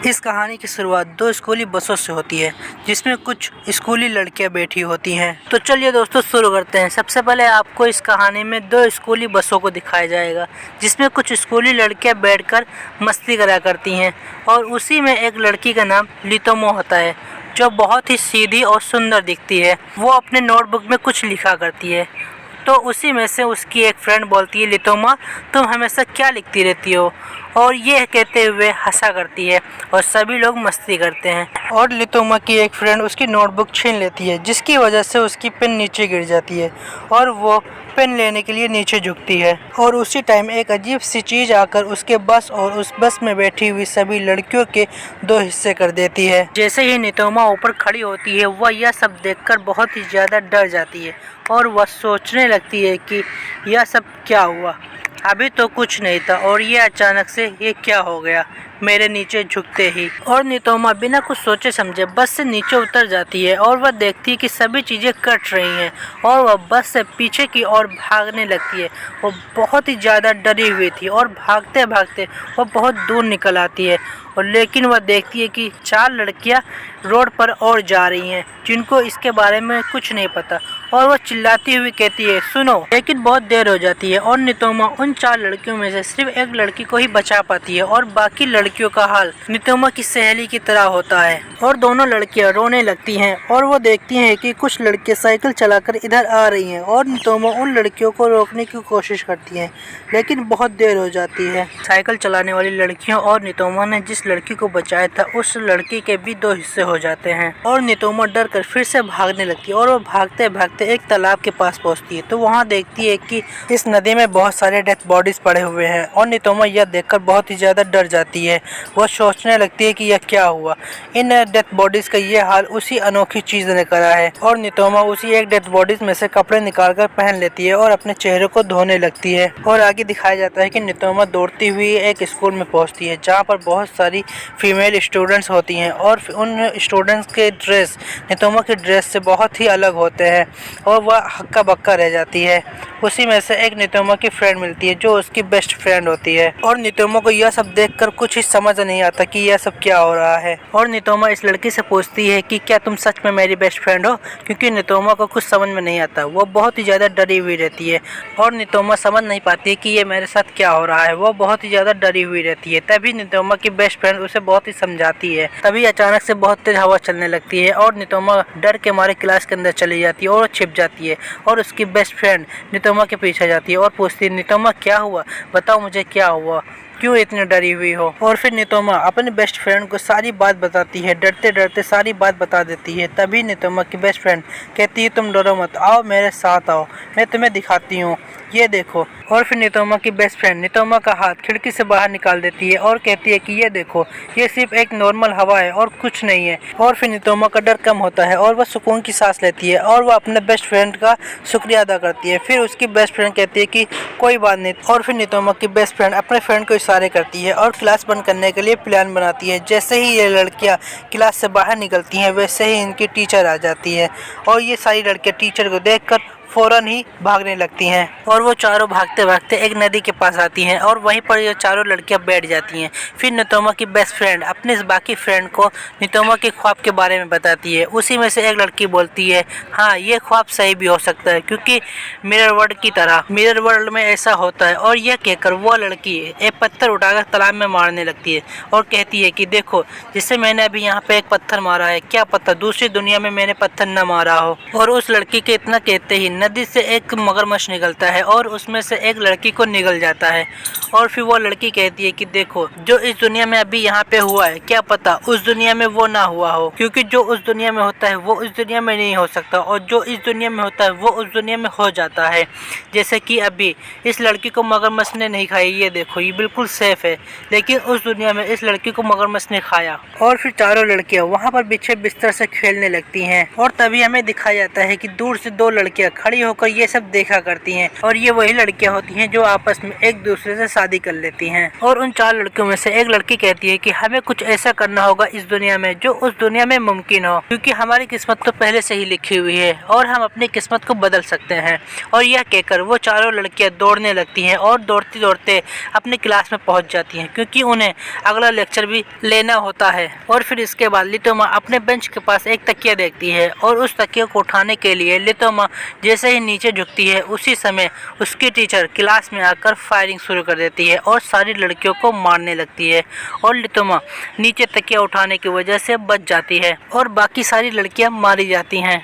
इस कहानी की शुरुआत दो स्कूली बसों से होती है जिसमें कुछ स्कूली लड़कियां बैठी होती हैं। तो चलिए दोस्तों शुरू करते हैं। सबसे पहले आपको इस कहानी में दो स्कूली बसों को दिखाया जाएगा जिसमें कुछ स्कूली लड़कियां बैठकर मस्ती करा करती हैं और उसी में एक लड़की का नाम लितोमो होता है जो बहुत ही सीधी और सुंदर दिखती है। वो अपने नोटबुक में कुछ लिखा करती है। तो उसी में से उसकी एक फ्रेंड बोलती है, लितोमा तुम हमेशा क्या लिखती रहती हो? और ये कहते हुए हंसा करती है और सभी लोग मस्ती करते हैं। और लितोमा की एक फ्रेंड उसकी नोटबुक छीन लेती है जिसकी वजह से उसकी पेन नीचे गिर जाती है और वो पेन लेने के लिए नीचे झुकती है। और उसी टाइम एक अजीब सी चीज़ आकर उसके बस और उस बस में बैठी हुई सभी लड़कियों के दो हिस्से कर देती है। जैसे ही लितोमा ऊपर खड़ी होती है वह यह सब देखकर बहुत ही ज़्यादा डर जाती है और वह सोचने लगती है कि यह सब क्या हुआ। अभी तो कुछ नहीं था और ये अचानक से ये क्या हो गया मेरे नीचे झुकते ही। और लितोमा बिना कुछ सोचे समझे बस से नीचे उतर जाती है और वह देखती है कि सभी चीज़ें कट रही हैं और वह बस से पीछे की ओर भागने लगती है। वो बहुत ही ज़्यादा डरी हुई थी और भागते भागते वह बहुत दूर निकल आती है और लेकिन वह देखती है कि चार लड़कियां रोड पर और जा रही हैं जिनको इसके बारे में कुछ नहीं पता और वह चिल्लाती हुई कहती है सुनो। लेकिन बहुत देर हो जाती है और लितोमा उन चार लड़कियों में से सिर्फ एक लड़की को ही बचा पाती है और बाकी लड़कियों का हाल लितोमा की सहेली की तरह होता है। और दोनों लड़कियां रोने लगती हैं और वो देखती हैं कि कुछ लड़कियां साइकिल चलाकर इधर आ रही हैं और लितोमा उन लड़कियों को रोकने की कोशिश करती है लेकिन बहुत देर हो जाती है। साइकिल चलाने वाली लड़कियों और लितोमा ने जिस लड़की को बचाया था उस लड़की के भी दो हिस्से हो जाते हैं और लितोमा डर कर फिर से भागने लगती है और वो भागते भागते एक तालाब के पास पहुंचती है। तो वहां देखती है कि इस नदी में बहुत सारे डेथ बॉडीज पड़े हुए हैं और लितोमा यह देखकर बहुत ही ज्यादा डर जाती है। वह सोचने लगती है कि यह क्या हुआ। इन डेथ बॉडीज का ये हाल उसी अनोखी चीज ने करा है। और लितोमा उसी एक डेथ बॉडीज में से कपड़े निकालकर पहन लेती है और अपने चेहरे को धोने लगती है। और आगे दिखाया जाता है कि लितोमा दौड़ती हुई एक स्कूल में पहुंचती है जहाँ पर बहुत सारी फीमेल स्टूडेंट्स होती हैं और उन स्टूडेंट्स के ड्रेस लितोमा के ड्रेस से बहुत ही अलग होते हैं और वह हक्का बक्का रह जाती है। उसी में से एक लितोमा की फ्रेंड मिलती है जो उसकी बेस्ट फ्रेंड होती है और लितोमा को यह सब देखकर कुछ ही समझ नहीं आता कि यह सब क्या हो रहा है। और लितोमा इस लड़की से पूछती है कि क्या तुम सच में मेरी बेस्ट फ्रेंड हो, क्योंकि लितोमा को कुछ समझ में नहीं आता। वो बहुत ही ज़्यादा डरी हुई रहती है और लितोमा समझ नहीं पाती है कि ये मेरे साथ क्या हो रहा है। वो बहुत ही ज़्यादा डरी हुई रहती है। तभी लितोमा की बेस्ट फ्रेंड उसे बहुत ही समझाती है। तभी अचानक से बहुत तेज हवा चलने लगती है और लितोमा डर के मारे क्लास के अंदर चली जाती है और छिप जाती है और उसकी बेस्ट फ्रेंड लितोमा के पीछे जाती है और पूछती है लितोमा क्या हुआ, बताओ मुझे क्या हुआ, क्यों इतनी डरी हुई हो। और फिर लितोमा अपने बेस्ट फ्रेंड को सारी बात बताती है, डरते डरते सारी बात बता देती है। तभी लितोमा की बेस्ट फ्रेंड कहती है तुम डरो मत, आओ मेरे साथ आओ, मैं तुम्हें दिखाती हूँ, ये देखो। और फिर लितोमा की बेस्ट फ्रेंड लितोमा का हाथ खिड़की से बाहर निकाल देती है और कहती है कि ये देखो, ये सिर्फ एक नॉर्मल हवा है और कुछ नहीं है। और फिर लितोमा का डर कम होता है और वह सुकून की सांस लेती है और वह अपने बेस्ट फ्रेंड का शुक्रिया अदा करती है। फिर उसकी बेस्ट फ्रेंड कहती है कि कोई बात नहीं। और फिर लितोमा की बेस्ट फ्रेंड अपने फ्रेंड को इशारे करती है और क्लास बंद करने के लिए प्लान बनाती है। जैसे ही ये लड़कियाँ क्लास से बाहर निकलती हैं वैसे ही इनकी टीचर आ जाती है और ये सारी लड़कियाँ टीचर को देखकर फौरन ही भागने लगती हैं। और वो चारों भागते भागते एक नदी के पास आती हैं और वहीं पर ये चारों लड़कियां बैठ जाती हैं। फिर लितोमा की बेस्ट फ्रेंड अपने बाकी फ्रेंड को लितोमा के ख्वाब के बारे में बताती है। उसी में से एक लड़की बोलती है हाँ ये ख्वाब सही भी हो सकता है क्योंकि मिरर वर्ल्ड की तरह मिरर वर्ल्ड में ऐसा होता है। और यह कहकर वो लड़की एक पत्थर उठाकर तालाब में मारने लगती है और कहती है कि देखो जिससे मैंने अभी यहाँ पे एक पत्थर मारा है, क्या पता दूसरी दुनिया में मैंने पत्थर न मारा हो। और उस लड़की के इतना कहते ही नदी से एक मगरमच्छ निकलता है और उसमें से एक लड़की को निगल जाता है। और फिर वो लड़की कहती है कि देखो जो इस दुनिया में अभी यहाँ पे हुआ है क्या पता उस दुनिया में वो ना हुआ हो, क्योंकि जो उस दुनिया में होता है वो इस दुनिया में नहीं हो सकता और जो इस दुनिया में होता है वो उस दुनिया में हो जाता है। जैसे कि अभी इस लड़की को मगरमच्छ ने नहीं खाई, ये देखो ये बिल्कुल सेफ है, लेकिन उस दुनिया में इस लड़की को मगरमच्छ ने खाया। और फिर चारों लड़कियाँ वहाँ पर बिछे बिस्तर से खेलने लगती हैं और तभी हमें दिखाया जाता है कि दूर से दो लड़कियाँ खड़ी खड़ी होकर ये सब देखा करती हैं और ये वही लड़कियां होती हैं जो आपस में एक दूसरे से शादी कर लेती हैं। और उन 4 लड़कियों में से एक लड़की कहती है कि हमें कुछ ऐसा करना होगा इस दुनिया में जो उस दुनिया में मुमकिन हो, क्योंकि हमारी किस्मत तो पहले से ही लिखी हुई है और हम अपनी किस्मत को बदल सकते हैं। और यह कहकर वो चारों लड़कियां दौड़ने लगती हैं और दौड़ते दौड़ते अपनी क्लास में पहुंच जाती हैं, क्योंकि उन्हें अगला लेक्चर भी लेना होता है। और फिर इसके बाद लिटोमा अपने बेंच के पास एक तकिया देखती है और उस तकिया को उठाने के लिए लिटोमा जैसे ही नीचे झुकती है उसी समय उसकी टीचर क्लास में आकर फायरिंग शुरू कर देती है और सारी लड़कियों को मारने लगती है और लिटोमा नीचे तकिया उठाने की वजह से बच जाती है और बाकी सारी लड़कियां मारी जाती हैं।